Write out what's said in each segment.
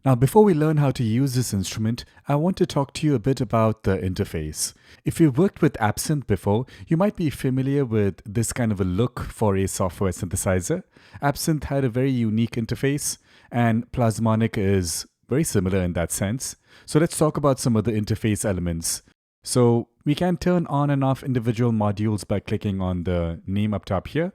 Now, before we learn how to use this instrument, I want to talk to you a bit about the interface. If you've worked with Absinthe before, you might be familiar with this kind of a look for a software synthesizer. Absinthe had a very unique interface, and Plasmonic is very similar in that sense. So let's talk about some of the interface elements. So we can turn on and off individual modules by clicking on the name up top here.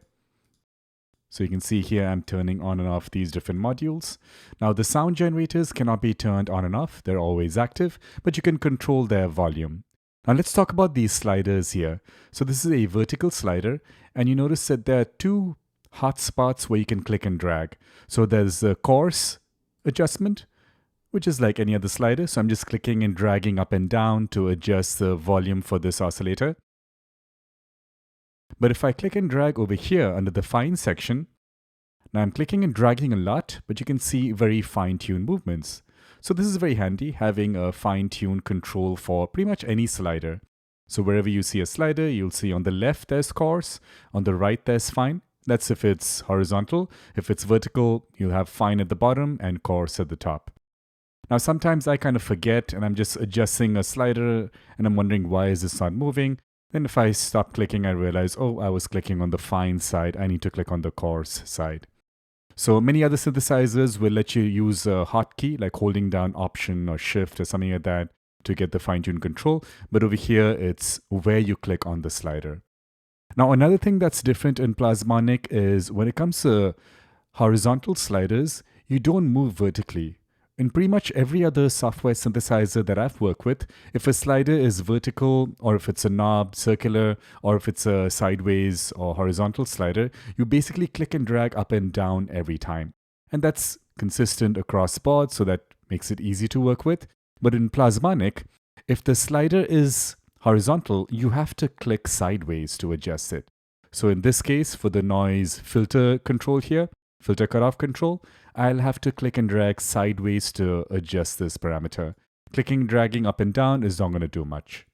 So you can see here I'm turning on and off these different modules. Now the sound generators cannot be turned on and off, they're always active, but you can control their volume. Now let's talk about these sliders here. So this is a vertical slider, and you notice that there are two hot spots where you can click and drag. So there's the coarse adjustment, which is like any other slider. So I'm just clicking and dragging up and down to adjust the volume for this oscillator. But if I click and drag over here under the fine section, now I'm clicking and dragging a lot, but you can see very fine-tuned movements. So this is very handy, having a fine-tuned control for pretty much any slider. So wherever you see a slider, you'll see on the left there's coarse, on the right there's fine. That's if it's horizontal. If it's vertical, you'll have fine at the bottom and coarse at the top. Now sometimes I kind of forget and I'm just adjusting a slider and I'm wondering why is this not moving. Then if I stop clicking, I realize, oh, I was clicking on the fine side. I need to click on the coarse side. So many other synthesizers will let you use a hotkey, like holding down Option or Shift or something like that to get the fine-tuned control. But over here, it's where you click on the slider. Now, another thing that's different in Plasmonic is when it comes to horizontal sliders, you don't move vertically. In pretty much every other software synthesizer that I've worked with, if a slider is vertical, or if it's a knob, circular, or if it's a sideways or horizontal slider, you basically click and drag up and down every time. And that's consistent across boards, so that makes it easy to work with. But in Plasmonic, if the slider is horizontal, you have to click sideways to adjust it. So in this case, for the noise filter control here, filter cutoff control, I'll have to click and drag sideways to adjust this parameter. Clicking and dragging up and down is not going to do much.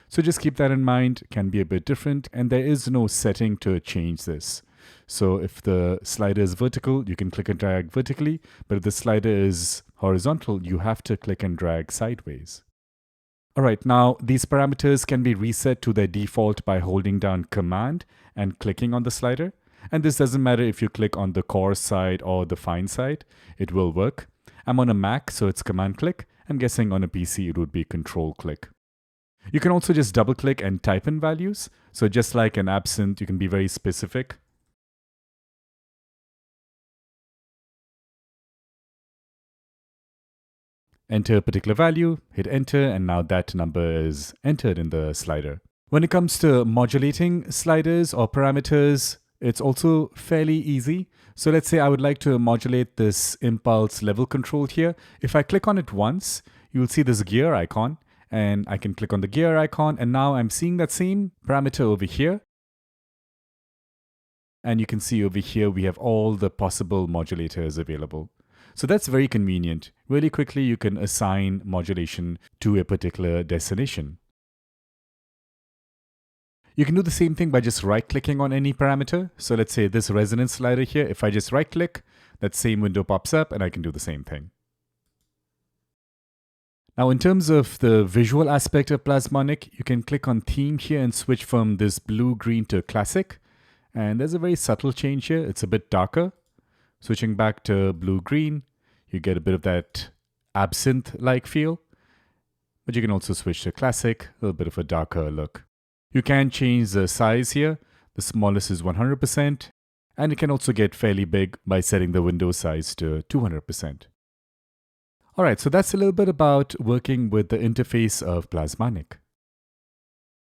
So just keep that in mind, it can be a bit different, and there is no setting to change this. So if the slider is vertical, you can click and drag vertically, but if the slider is horizontal, you have to click and drag sideways. Alright, now these parameters can be reset to their default by holding down Command and clicking on the slider. And this doesn't matter if you click on the coarse side or the fine side, it will work. I'm on a Mac, so it's Command click. I'm guessing on a PC it would be Control click. You can also just double click and type in values. So just like an Absinthe, you can be very specific. Enter a particular value, hit enter, and now that number is entered in the slider. When it comes to modulating sliders or parameters, it's also fairly easy. So let's say I would like to modulate this impulse level control here. If I click on it once, you'll see this gear icon, and I can click on the gear icon, and now I'm seeing that same parameter over here. And you can see over here we have all the possible modulators available. So that's very convenient. Really quickly you can assign modulation to a particular destination. You can do the same thing by just right-clicking on any parameter. So let's say this resonance slider here, if I just right-click, that same window pops up and I can do the same thing. Now in terms of the visual aspect of Plasmonic, you can click on theme here and switch from this blue-green to classic. And there's a very subtle change here. It's a bit darker. Switching back to blue-green, you get a bit of that Absinthe-like feel. But you can also switch to classic, a little bit of a darker look. You can change the size here. The smallest is 100%, and it can also get fairly big by setting the window size to 200%. Alright, so that's a little bit about working with the interface of Plasmonic.